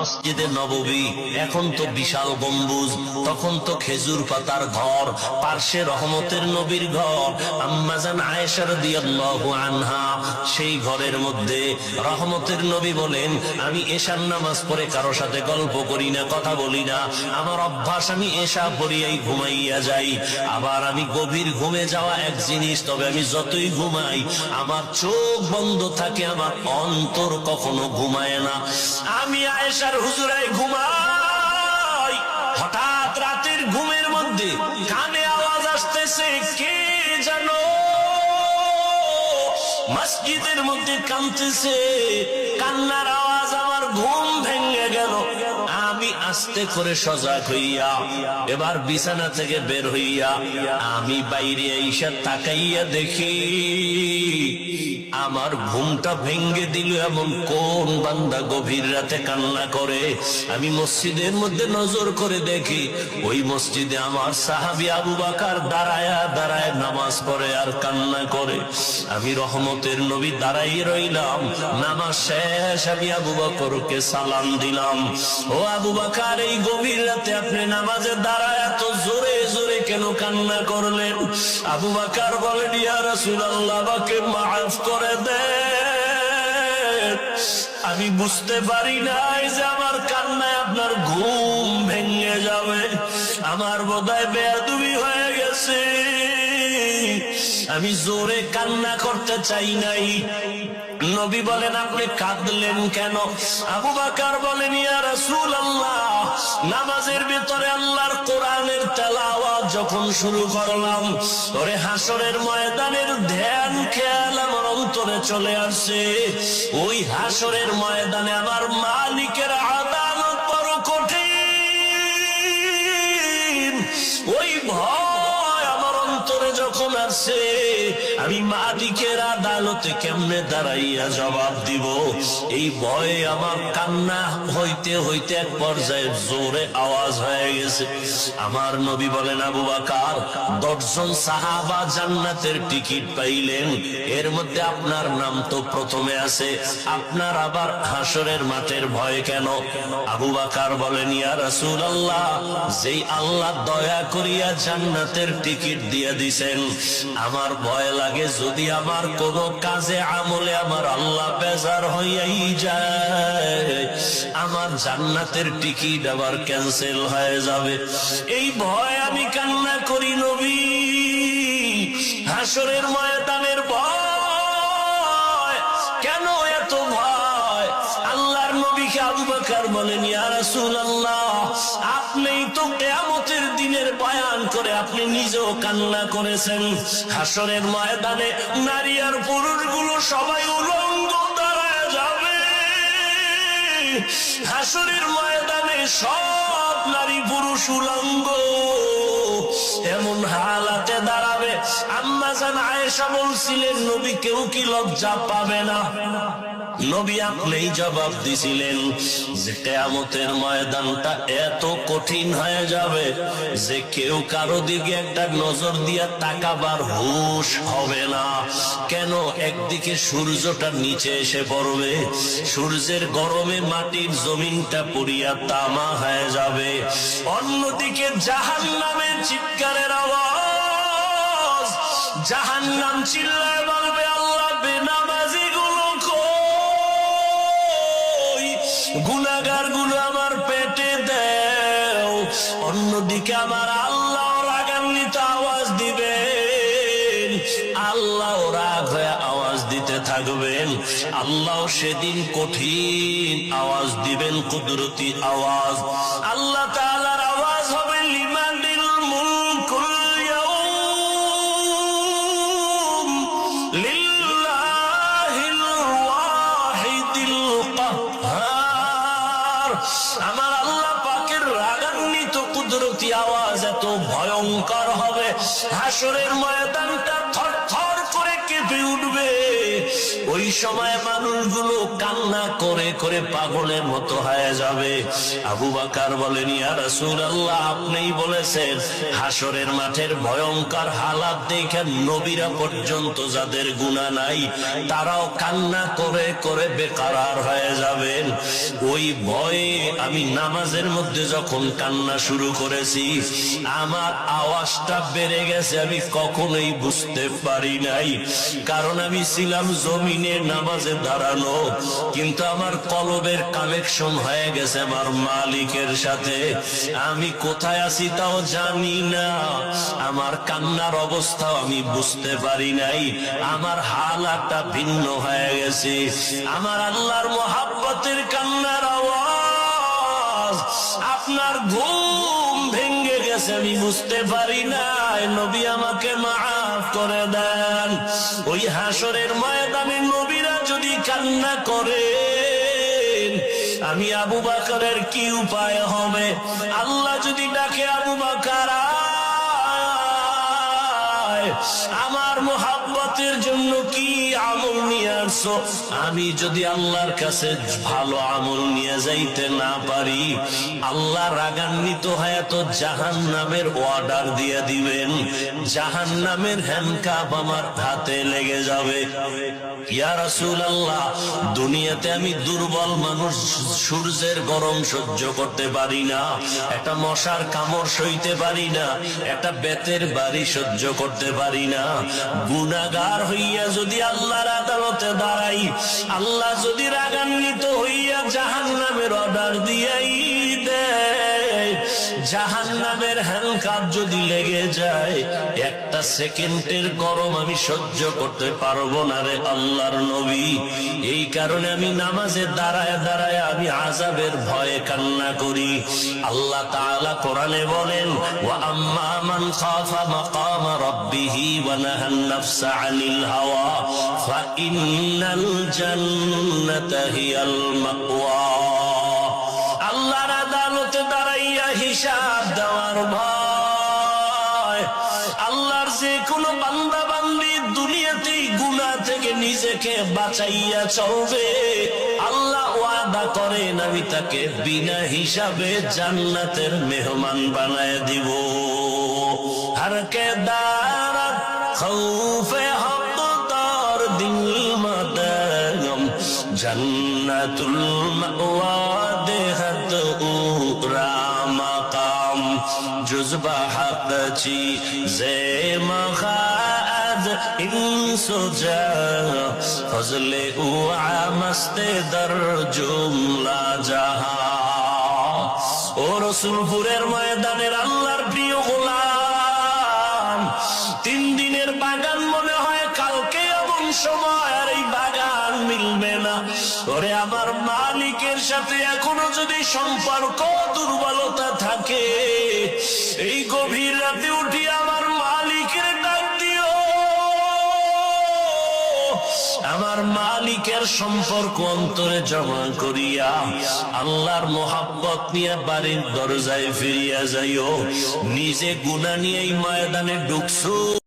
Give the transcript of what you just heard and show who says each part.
Speaker 1: মসজিদে নববী এখন তো বিশাল গম্বুজ, তখন তো খেজুর পাতার ঘর, পার্শ্বে রহমতের নবীর ঘর। আম্মা জান আয়েশা রাদিয়াল্লাহু আনহা সেই ঘরের মধ্যে রহমতের নবী বলেন, আমি এশার নামাজ পড়ে কারো সাথে গল্প করি না, কথা বলি না। আমার অভ্যাস, আমি এশা পড়িয়াই ঘুমাইয়া যাই। আবার আমি গভীর ঘুমে যাওয়া এক জিনিস, তবে আমি যতই ঘুমাই আমার চোখ বন্ধ থাকে, আমার অন্তর কখনো ঘুমায় না। আমি আয়েশার হুজুরায় ঘুমাই, হঠাৎ রাতের ঘুমের মধ্যে কানে আওয়াজ আসতেছে, কে জানো মসজিদের মধ্যে কাঁদতেছে, কান্নার আওয়াজ, আমার ঘুম ভেঙে গেল। আমি আস্তে করে সজাগ হইয়া এবার বিছানা থেকে বের হইয়া আমি বাইরে আইসা তাকাইয়া দেখি আমার ঘুমটা ভেঙ্গে দিল এমন কোন বান্দা গভীর রাতে কান্না করে। আমি মসজিদের মধ্যে নজর করে দেখি, ওই মসজিদে আমার সাহাবী আবু বকর দাঁড়ায় দাঁড়ায় নামাজ পড়ে আর কান্না করে। আমি রহমতের নবী দাঁড়াইয়ে রইলাম, নামাজ শেষ, আমি আবু বকরকে সালাম দিলাম। ও আবু বকর, এই গভীর রাতে আপনি নামাজে দাঁড়ায় এত জোরে জোরে কেন কান্না করলেন? আবু বকর বলেন, ইয়া রাসূলুল্লাহ, আমাকে মাফ করে দেন, আমি বুঝতে পারি নাই যে আমার কান্নায় আপনার ঘুম ভেঙে যাবে, আমার বোধহয় বেয়াদবি হয়ে গেছে, আমি জোরে কান্না করতে চাই নাই। নবী বলেন, আপনি কাঁদলেন কেন? আবু বকর বলেন, ইয়া রাসূলুল্লাহ, নামাজের ভিতরে আল্লাহর কোরআনের তেলাওয়াত যখন শুরু করলাম, ওরে হাসরের ময়দানের ধ্যান খেয়াল আমার অন্তরে চলে আসে। ওই হাসরের ময়দানে আমার মালিকের আদালত বড় কঠিন, ওই ভয় আমার অন্তরে যখন আসে, আমি মালিকের আদালতে কেমনে দাঁড়াইয়া জবাব দিব, এই ভয়ে আমার কান্না হইতে হইতে এক পর্যায়ে জোরে আওয়াজ হয়ে গেছে। আমার নবী বলেন, আবু বকর, 10 জন সাহাবা জান্নাতের টিকিট পাইলেন, এর মধ্যে আপনার নাম তো প্রথমে আছে, আপনার আবার হাসরের মাঠের ভয় কেন? আবু বকর বলেন, ইয়া রাসূলুল্লাহ, যেই আল্লাহ দয়া করিয়া জান্নাতের টিকিট দিয়ে দিছেন, আমার ভয় লাগে যদি আমার কোন কাজে আমলে আমার আল্লাহ বেজার হইয়াই যায়, আমার জান্নাতের টিকিট আবার ক্যান্সেল হয়ে যাবে, এই ভয় আমি কান্না করি। নবী, হাসরের ময়দানের ভয় কেন, এত ভয়? আল্লাহর নবীকে আবু বকর বলেন, ইয়া রাসূলুল্লাহ, আপনিই তো কিয়ামতের দিনের বয়ান করে আপনি নিজেও কান্না করেছেন। হাসরের ময়দানে নারী আর পুরুষগুলো সবাই উলঙ্গ দাঁড়ায় যাবে, হাসরের ময়দানে সব নারী পুরুষ উলঙ্গ এমন হালাতে দাঁড়াবে। আম্মা জান আয়েশা বলছিলেন, নবী কেউ কি লজ্জা পাবে না? নবী আপনিই জবাব দিছিলেন যে কিয়ামতের ময়দানটা এত কঠিন হয়ে যাবে যে কেউ কারো দিকে একটা নজর দিয়া তাকাবার হুঁশ হবে না। কেন? একদিকে সূর্যটা নিচে এসে পড়বে, সূর্যের গরমে মাটির জমিনটা পুড়িয়া তামা হয়ে যাবে, অন্যদিকে জাহান্নামের চিৎকারের আওয়াজ, জাহান্নাম চিল্লায় বলবে, আল্লাহ, বেনামাজি গুলো কই, গুনাহগার গুলো আমার পেটে দেও। অন্যদিকে আমার আল্লাহ রাগান্বিত আওয়াজ দিবেন, আল্লাহ রাগ হয়ে আওয়াজ দিতে থাকবেন, আল্লাহ সেদিন কঠিন আওয়াজ দিবেন, কুদরতি আওয়াজ। আল্লাহ তাআলার আওয়াজ হবে, লিমানিল মুলকুল ইয়াউম লিল্লাহিল ওয়াহিদিল কাহ্হার। আমার আল্লাহ পাকের রাগান্বিত কুদরতি আওয়াজ এত ভয়ঙ্কর হবে, হাসরের ময়দানটা থরথর করে কেঁপে উঠবে। ওই সময় মানুষগুলো কান্না করে করে পাগলের মতো হয়ে যাবে। আবু বকর বলেন, ইয়া রাসূলুল্লাহ, আপনিই বলেছেন হাসরের মাঠের ভয়ঙ্কর হালাত দেখে নবীরা পর্যন্ত যাদের গুনাহ নাই তারাও কান্না করে করে বেকারার হয়ে যাবেন। ওই ভয়ে আমি নামাজের মধ্যে যখন কান্না শুরু করেছি, আমার আওয়াজটা বেড়ে গেছে, আমি কখনোই বুঝতে পারি নাই। কারণ আমি ছিলাম জমিনে নামাজে দাঁড়ানো, কিন্তু আমার কলবের কানেকশন হয়ে গেছে আমার মালিকের সাথে। আমি কোথায় আছি তাও জানি না, আমার কান্নার অবস্থাও আমি বুঝতে পারি নাই, আমার হালাতটা ভিন্ন হয়ে গেছে। আমার আল্লাহর মহাব্বতের কান্নার আওয়াজ, আপনার ঘুম ভেঙে গেছে, আমি বুঝতে পারি নাই। নবী আমাকে মাফ করে দেন। ওই হাসরের ময়দানে নবীরা যদি কান্না করে, আমি আবু বকরের কি উপায় হবে? আল্লাহ যদি ডাকে, আবু বকর আমার মোহাব্বতের জন্য কি আমল নিয়ে আসছো? আমি যদি আল্লাহর কাছে ভালো আমল নিয়ে যাইতে না পারি, আল্লাহ রাগান্বিত হয়ে তো জাহান্নামের অর্ডার দিয়ে দিবেন, জাহান্নামের হ্যান্ডকাপ আমার হাতে লেগে যাবে। ইয়া রাসূলুল্লাহ, দুনিয়াতে আমি দুর্বল মানুষ, সূর্যের গরম সহ্য করতে পারি না, একটা মশার কামড় সইতে পারি না, একটা বেতের বাড়ি সহ্য করতে পারি না। গুনাহগার হইয়া যদি আল্লাহর আদালতে দাঁড়াই, আল্লাহ যদি রাগান্বিত হইয়া জাহান্নামের অর্ডার দিয়াই দেয়, জাহান্নামের হ্যান্ডকাপ যদি লেগে যায়, একটা সেকেন্ডের গরম আমি সহ্য করতে পারবো না রে আল্লাহর নবী। এই কারণে আমি নামাজে দাঁড়ায় দাঁড়ায় আমি আযাবের ভয়ে কান্না করি। আল্লাহ তাআলা কোরআনে বলেন, ওয়া আম্মা মান খাফা মাকাম রাব্বিহি ওয়া নাহান নাফসা আনিল হাওয়া ফা ইন্নাল জান্নাতা হিয়াল মাওয়া। আল্লাহর আদালতে দাঁড়াইয়া হিসাব দেওয়ার ভয়। আল্লাহর যে কোনো বান্দা বান্দি দুনিয়াতেই গুনাহ থেকে নিজেকে বাঁচাইয়া চলবে, আল্লাহ ওয়াদা করেন আমি তাকে বিনা হিসাবে জান্নাতের মেহমান বানায় দিব। হর কে দারাত খৌফে হক তার দিল মাদাম জান্নাতুল মাওয়া দেহত উরা মাকাম জুজবা হক চি জে মখাদ ইনসুজা ফজলে উআ মস্তে দর জুমলা জাহা। ও রসুলপুরের ময়দানের আল্লাহর প্রিয় গোলাম, 3 দিনের বাগান মনে হয় কালকে এমন সময় আর এই বাগান মিলবে না। ওরে আমার মালিকের সাথে এখনো যদি সম্পর্ক দুর্বলতা থাকে, এই গভীর রাতে উঠি আমার মালিকের ডাক দিও। আমার মালিকের সম্পর্ক অন্তরে জমা করিয়া আল্লাহর মোহাব্বত নিয়ে বাড়ির দরজায় ফিরিয়া যাইও। নিজে গুনাহ নিয়ে এই ময়দানে ঢুকছো।